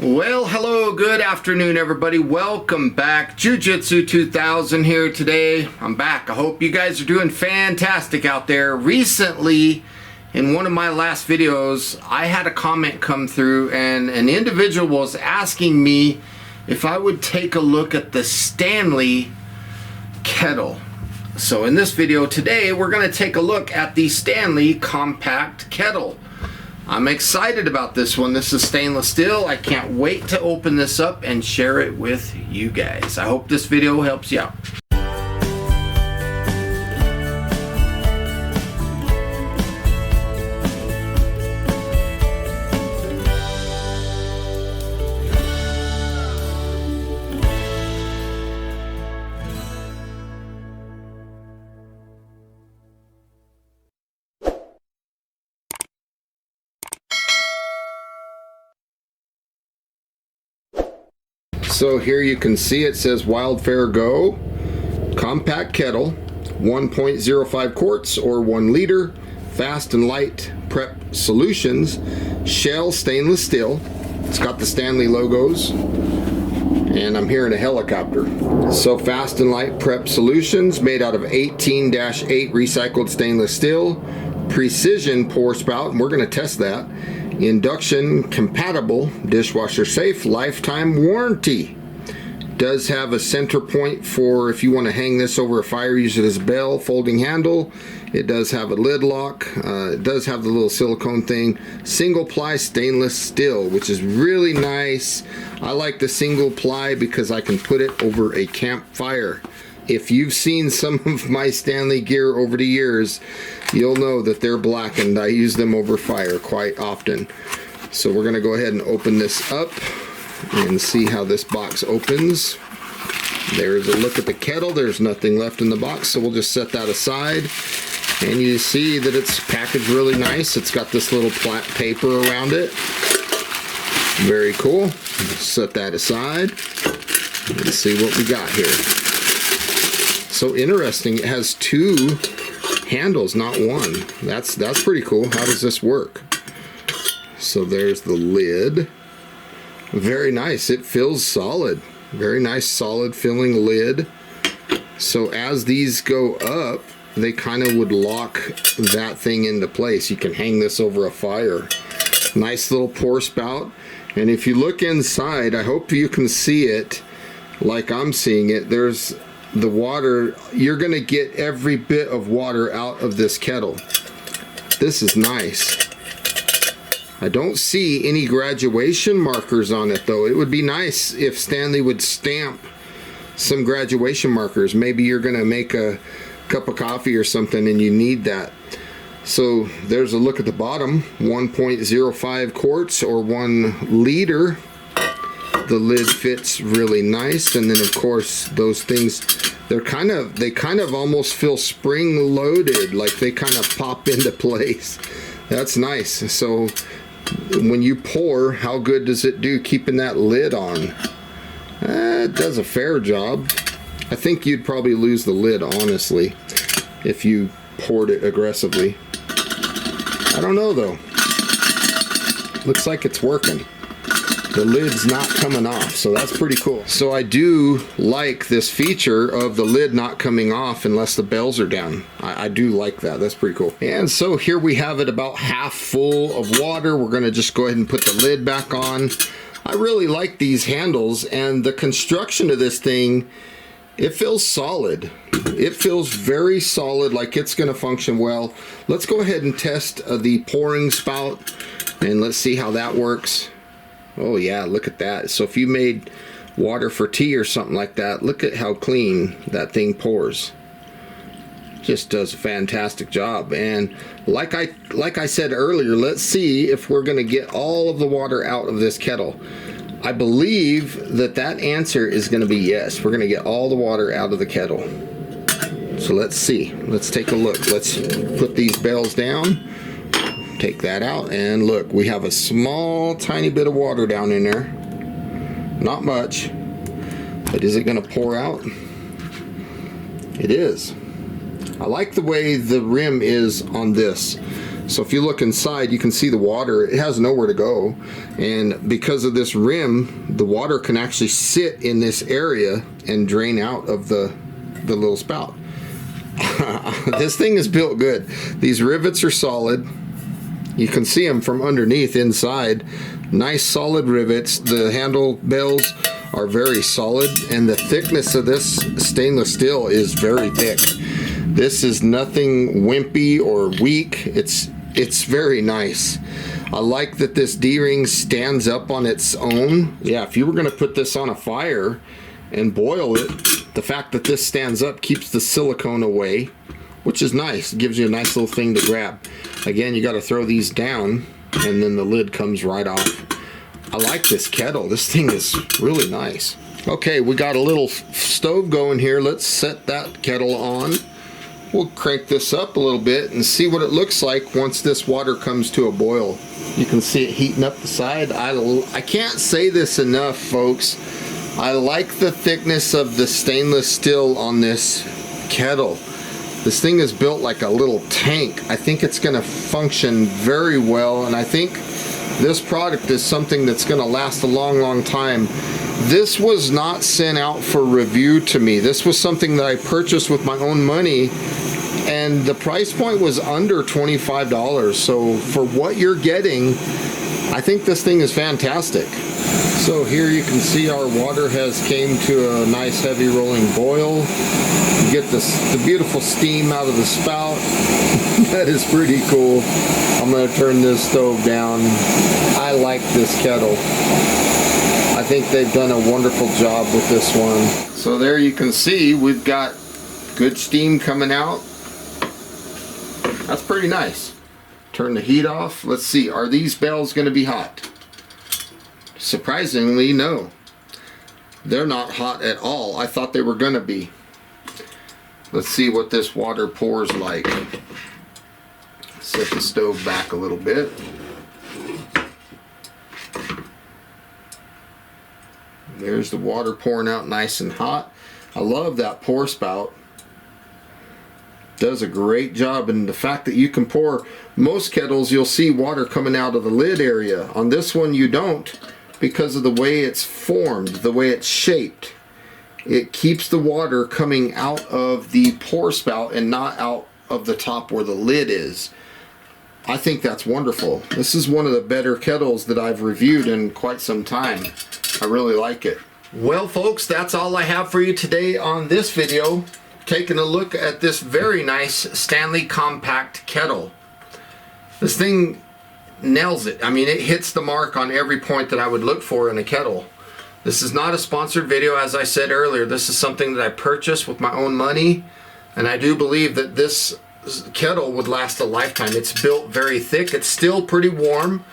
Well, hello, good afternoon, everybody. Welcome back. Jiu-Jitsu 2000 here today. I'm back. I hope you guys are doing fantastic out there. Recently, in one of my last videos, I had a comment come through and an individual was asking me if I would take a look at the Stanley kettle. So in this video today, we're going to take a look at the Stanley compact kettle. I'm excited about this one. This is stainless steel. I can't wait to open this up and share it with you guys. I hope this video helps you out. So here you can see it says Wildfire Go compact kettle, 1.05 quarts or 1 liter, fast and light prep solutions, shell stainless steel. It's got the Stanley logos, and I'm hearing a helicopter. So fast and light prep solutions made out of 18-8 recycled stainless steel, precision pour spout, and we're going to test that. Induction compatible, dishwasher safe, lifetime warranty. Does have a center point for if you want to hang this over a fire, use it as a bell, folding handle. It does have a lid lock. It does have the little silicone thing. Single ply stainless steel, which is really nice. I like the single ply because I can put it over a campfire. If you've seen some of my Stanley gear over the years, you'll know that they're blackened. I use them over fire quite often. So we're going to go ahead and open this up and see how this box opens. There's a look at the kettle. There's nothing left in the box, so we'll just set that aside. And you see that it's packaged really nice. It's got this little flat paper around it. Very cool. Set that aside. Let's see what we got here. So interesting, it has 2 handles, not 1. That's pretty cool. How does this work? So there's the lid. Very nice. It feels solid. Very nice, solid filling lid. So as these go up, they kind of would lock that thing into place. You can hang this over a fire. Nice little pour spout. And if you look inside, I hope you can see it like I'm seeing it. There's the water. You're going to get every bit of water out of this kettle. This is nice. I don't see any graduation markers on it though. It would be nice if Stanley would stamp some graduation markers. Maybe you're going to make a cup of coffee or something and you need that. So there's a look at the bottom. 1.05 quarts or 1 liter. The lid fits really nice, and then of course those things, they kind of almost feel spring loaded, like they kind of pop into place. That's nice. So when you pour, how good does it do keeping that lid on? It does a fair job. I think you'd probably lose the lid, honestly, if you poured it aggressively. I don't know though. Looks like it's working. The lid's not coming off, so that's pretty cool. So I do like this feature of the lid not coming off unless the bells are down. I do like that. That's pretty cool. And so here we have it about half full of water. We're going to just go ahead and put the lid back on. I really like these handles, and the construction of this thing, it feels solid. It feels very solid, like it's going to function well. Let's go ahead and test the pouring spout, and let's see how that works. Oh yeah, look at that. So if you made water for tea or something like that, look at how clean that thing pours. Just does a fantastic job. And like I said earlier, let's see if we're going to get all of the water out of this kettle. I believe that answer is going to be yes. We're going to get all the water out of the kettle. So let's see. Let's take a look. Let's put these bells down. Take that out, and look, we have a small tiny bit of water down in there. Not much, but is it going to pour out? It is. I like the way the rim is on this. So if you look inside, you can see the water. It has nowhere to go, and because of this rim, the water can actually sit in this area and drain out of the little spout. This thing is built good. These rivets are solid. You can see them from underneath inside. Nice solid rivets. The handle bells are very solid, and the thickness of this stainless steel is very thick. This is nothing wimpy or weak. It's very nice. I like that this D-ring stands up on its own. Yeah, if you were going to put this on a fire and boil it, the fact that this stands up keeps the silicone away, which is nice. It gives you a nice little thing to grab. Again, you got to throw these down, and then the lid comes right off. I like this kettle. This thing is really nice. Okay, we got a little stove going here. Let's set that kettle on. We'll crank this up a little bit and see what it looks like once this water comes to a boil. You can see it heating up the side. I can't say this enough, folks. I like the thickness of the stainless steel on this kettle. This thing is built like a little tank. I think it's going to function very well, and I think this product is something that's going to last a long time. This was not sent out for review to me. This was something that I purchased with my own money, and the price point was under $25. So for what you're getting, I think this thing is fantastic. So here you can see our water has came to a nice heavy rolling boil. You get the beautiful steam out of the spout. That is pretty cool. I'm going to turn this stove down. I like this kettle. I think they've done a wonderful job with this one. So there you can see we've got good steam coming out. That's pretty nice. Turn the heat off. Let's see, are these bells going to be hot? Surprisingly, no. They're not hot at all. I thought they were going to be. Let's see what this water pours like. Set the stove back a little bit. There's the water pouring out nice and hot. I love that pour spout. Does a great job, and the fact that you can pour, most kettles you'll see water coming out of the lid area. On this one you don't, because of the way it's formed, the way it's shaped. It keeps the water coming out of the pour spout and not out of the top where the lid is. I think that's wonderful. This is one of the better kettles that I've reviewed in quite some time. I really like it. Well folks, that's all I have for you today on this video. Taking a look at this very nice Stanley compact kettle. This thing nails it. I mean, it hits the mark on every point that I would look for in a kettle. This is not a sponsored video, as I said earlier. This is something that I purchased with my own money, and I do believe that this kettle would last a lifetime. It's built very thick. It's still pretty warm.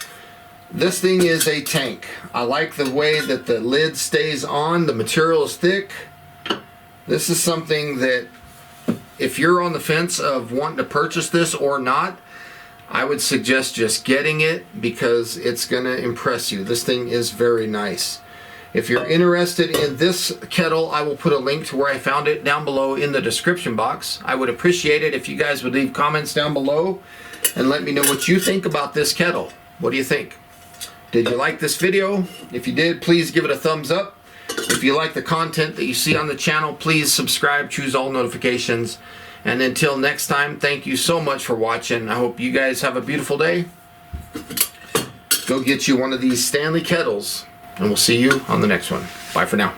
This thing is a tank. I like the way that the lid stays on. The material is thick. This is something that, if you're on the fence of wanting to purchase this or not, I would suggest just getting it, because it's going to impress you. This thing is very nice. If you're interested in this kettle, I will put a link to where I found it down below in the description box. I would appreciate it if you guys would leave comments down below and let me know what you think about this kettle. What do you think? Did you like this video? If you did, please give it a thumbs up. If you like the content that you see on the channel, please subscribe, choose all notifications. And until next time, thank you so much for watching. I hope you guys have a beautiful day. Go get you one of these Stanley kettles, and we'll see you on the next one. Bye for now.